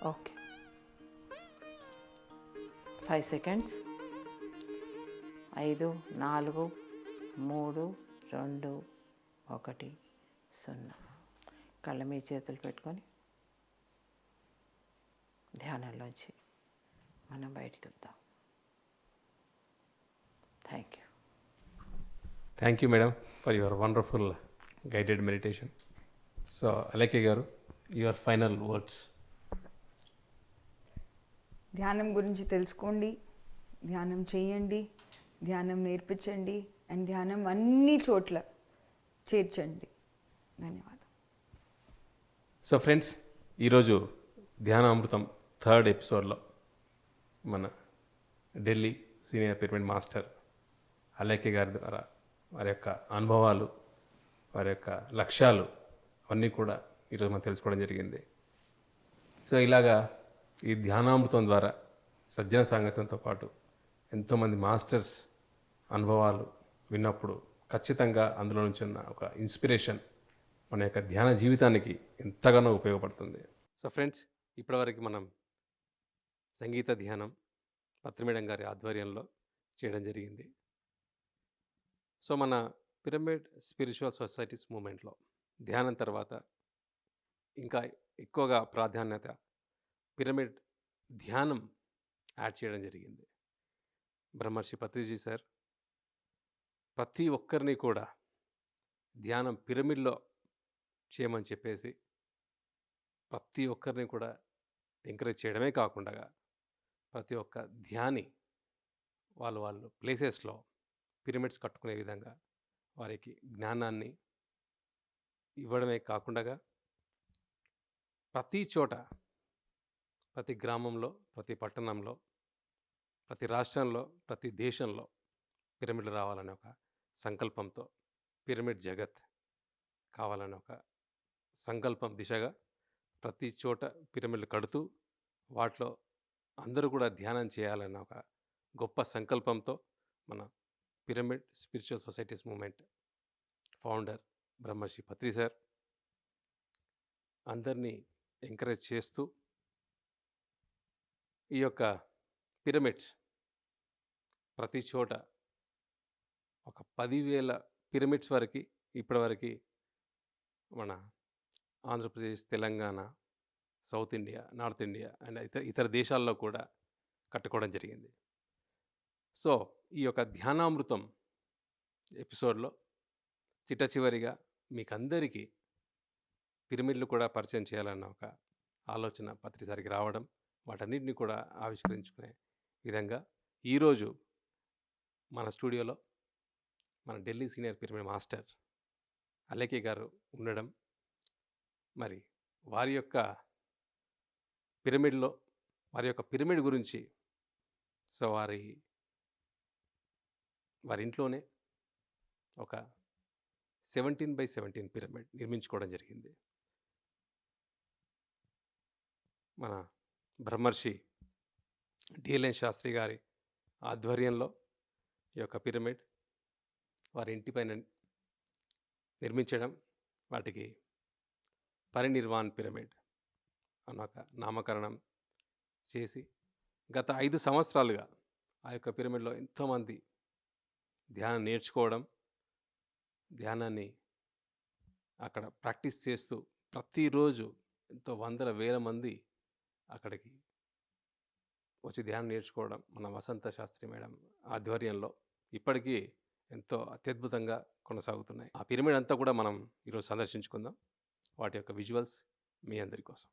Okay 5 seconds. 5 4 3 2 1 0. కళ్ళ మీద చేతులు పెట్టుకొని ధ్యానంలోంచి మనం బయటికి వద్దాం. Thank you. Thank you madam for your wonderful guided meditation. So Alekhya గారు, యువర్ ఫైనల్ వర్డ్స్. ధ్యానం గురించి తెలుసుకోండి, ధ్యానం చేయండి, ధ్యానం నేర్పించండి, అండ్ ధ్యానం అన్ని చోట్ల చేర్చండి. ధన్యవాదాలు. సో ఫ్రెండ్స్, ఈరోజు ధ్యానామృతం 3rd ఎపిసోడ్లో మన Delhi senior pyramid master Alekhya గారి ద్వారా వారి యొక్క అనుభవాలు, వారి యొక్క లక్ష్యాలు అవన్నీ కూడా ఈరోజు మనం తెలుసుకోవడం జరిగింది. సో ఇలాగా ఈ ధ్యానామృతం ద్వారా సజ్జన సాంగత్యంతో పాటు ఎంతోమంది మాస్టర్స్ అనుభవాలు విన్నప్పుడు ఖచ్చితంగా అందులో నుంచి ఉన్న ఒక ఇన్స్పిరేషన్ మన యొక్క ధ్యాన జీవితానికి ఎంతగానో ఉపయోగపడుతుంది. సో ఫ్రెండ్స్, ఇప్పటివరకు మనం సంగీత ధ్యానం పత్రి మేడం గారి ఆధ్వర్యంలో చేయడం జరిగింది. సో మన పిరమిడ్ స్పిరిచువల్ సొసైటీస్ మూమెంట్లో ధ్యానం తర్వాత ఇంకా ఎక్కువగా ప్రాధాన్యత పిరమిడ్ ధ్యానం యాడ్ చేయడం జరిగింది. బ్రహ్మర్షి పత్రిజీ సార్ ప్రతి ఒక్కరిని కూడా ధ్యానం పిరమిడ్లో చేయమని చెప్పేసి ప్రతి ఒక్కరిని కూడా ఎంకరేజ్ చేయడమే కాకుండా ప్రతి ఒక్క ధ్యాని వాళ్ళు ప్లేసెస్లో పిరమిడ్స్ కట్టుకునే విధంగా వారికి జ్ఞానాన్ని ఇవ్వడమే కాకుండా ప్రతి చోట, ప్రతి గ్రామంలో, ప్రతి పట్టణంలో, ప్రతి రాష్ట్రంలో, ప్రతి దేశంలో పిరమిడ్లు రావాలనే ఒక సంకల్పంతో పిరమిడ్ జగత్ కావాలనే ఒక సంకల్పం దిశగా ప్రతి చోట పిరమిడ్లు కడుతూ వాటిలో అందరూ కూడా ధ్యానం చేయాలన్న ఒక గొప్ప సంకల్పంతో మన pyramid spiritual societies moment founder బ్రహ్మర్షి పత్రి సార్ అందరినీ ఎంకరేజ్ చేస్తూ ఈ యొక్క పిరమిడ్స్ ప్రతి చోట ఒక 10,000 పిరమిడ్స్ వరకు ఇప్పటివరకు మన Andhra Pradesh, Telangana, south India, north India and ఇతర దేశాల్లో కూడా కట్టుకోవడం జరిగింది. సో ఈ యొక్క ధ్యానామృతం ఎపిసోడ్లో చిట్ట చివరిగా మీకందరికీ పిరమిడ్లు కూడా పరిచయం చేయాలన్న ఒక ఆలోచన పత్రిసారికి రావడం, వాటన్నిటిని కూడా ఆవిష్కరించుకునే విధంగా ఈరోజు మన స్టూడియోలో మన Delhi senior pyramid master Alekhya గారు ఉండడం, మరి వారి యొక్క పిరమిడ్లో వారి యొక్క పిరమిడ్ గురించి సో వారి ఇంట్లోనే ఒక 17x17 పిరమిడ్ నిర్మించుకోవడం జరిగింది. మన బ్రహ్మర్షి డిఎల్ఎన్ శాస్త్రి గారి ఆధ్వర్యంలో ఈ యొక్క పిరమిడ్ వారి ఇంటిపైన నిర్మించడం, వాటికి పరినిర్వాణ్ పిరమిడ్ అన్న ఒక నామకరణం చేసి గత 5 సంవత్సరాలుగా ఆ యొక్క పిరమిడ్లో ఎంతోమంది ధ్యానం నేర్చుకోవడం, ధ్యానాన్ని అక్కడ ప్రాక్టీస్ చేస్తూ ప్రతిరోజు ఎంతో వందల వేల మంది అక్కడికి వచ్చి ధ్యానం నేర్చుకోవడం మన వసంత శాస్త్రి మేడం ఆధ్వర్యంలో ఇప్పటికీ ఎంతో అత్యద్భుతంగా కొనసాగుతున్నాయి. ఆ పిరమిడ్ అంతా కూడా మనం ఈరోజు సందర్శించుకుందాం. వాటి యొక్క విజువల్స్ మీ అందరి కోసం.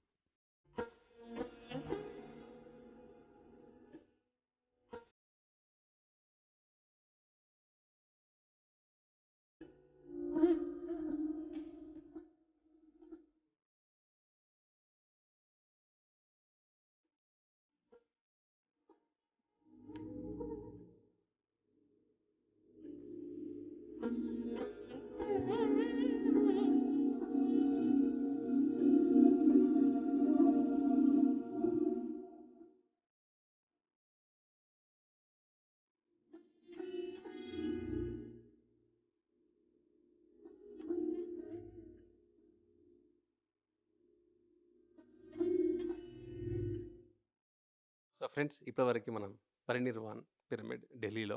సో ఫ్రెండ్స్, ఇప్పటివరకు మనం పరినిర్వాణ్ పిరమిడ్ ఢిల్లీలో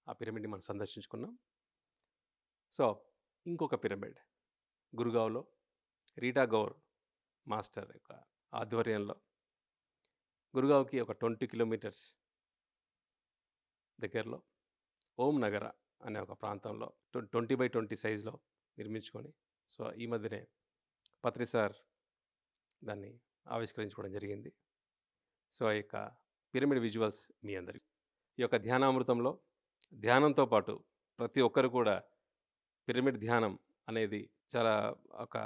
ఆ పిరమిడ్ని మనం సందర్శించుకున్నాం. సో ఇంకొక పిరమిడ్ గురుగావ్లో రీటా గౌర్ మాస్టర్ యొక్క ఆధ్వర్యంలో గురుగావ్కి ఒక 20 కిలోమీటర్స్ దగ్గరలో ఓం నగర అనే ఒక ప్రాంతంలో 20x20 సైజులో నిర్మించుకొని, సో ఈ మధ్యనే పత్రి సార్ దాన్ని ఆవిష్కరించుకోవడం జరిగింది. సో ఈ యొక్క పిరమిడ్ విజువల్స్ మీ అందరికి ఈ యొక్క ధ్యానామృతంలో ధ్యానంతో పాటు ప్రతి ఒక్కరు కూడా పిరమిడ్ ధ్యానం అనేది చాలా ఒక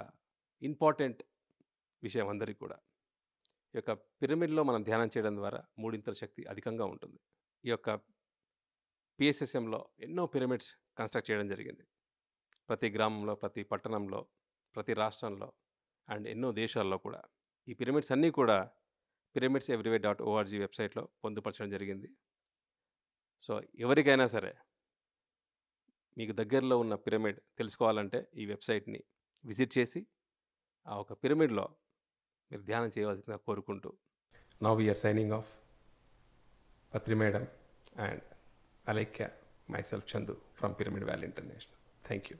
ఇంపార్టెంట్ విషయం అందరికీ కూడా. ఈ యొక్క పిరమిడ్లో మనం ధ్యానం చేయడం ద్వారా మూడింతల శక్తి అధికంగా ఉంటుంది. ఈ యొక్క పిఎస్ఎస్ఎంలో ఎన్నో పిరమిడ్స్ కన్స్ట్రక్ట్ చేయడం జరిగింది. ప్రతి గ్రామంలో, ప్రతి పట్టణంలో, ప్రతి రాష్ట్రంలో అండ్ ఎన్నో దేశాల్లో కూడా. ఈ పిరమిడ్స్ అన్నీ కూడా pyramidsEverywhere.org వెబ్సైట్లో పొందుపరచడం జరిగింది. సో ఎవరికైనా సరే మీకు దగ్గరలో ఉన్న పిరమిడ్ తెలుసుకోవాలంటే ఈ వెబ్సైట్ని విజిట్ చేసి ఆ ఒక పిరమిడ్లో మీరు ధ్యానం చేయవలసిందిగా కోరుకుంటూ, now we're signing off. Patri madam and Alekya, myself Chandu from Pyramid Valley International. Thank you.